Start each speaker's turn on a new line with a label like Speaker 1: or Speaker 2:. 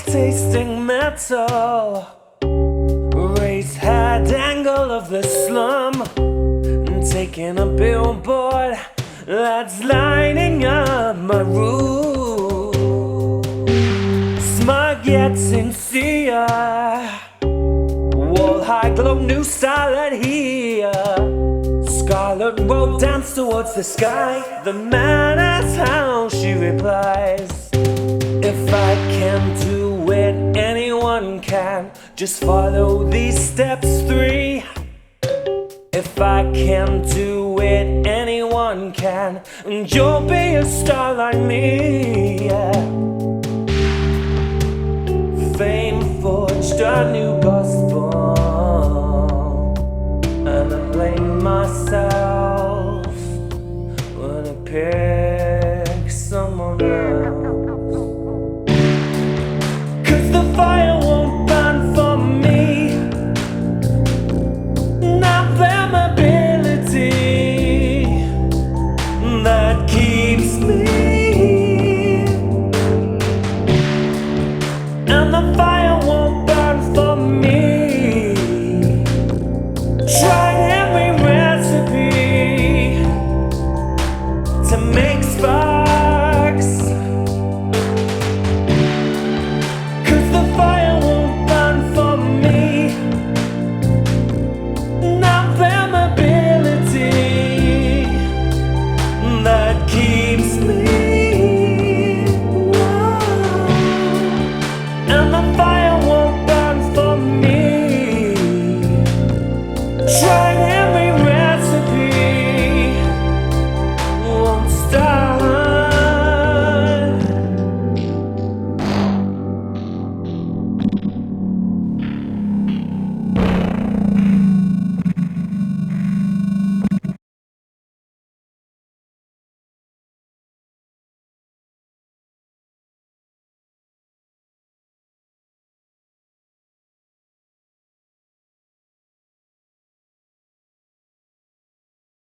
Speaker 1: Tasting metal, raised head angle of the slum, taking a billboard that's lining up my room. Smug yet sincere, wall high glow, new style adhere. Scarlet robe dance towards the sky. The man asks how she replies, if I can do it, anyone can. Just follow these steps 3. If I can do it, anyone can. And you'll be a star like me, yeah. Fame forged a new gospel.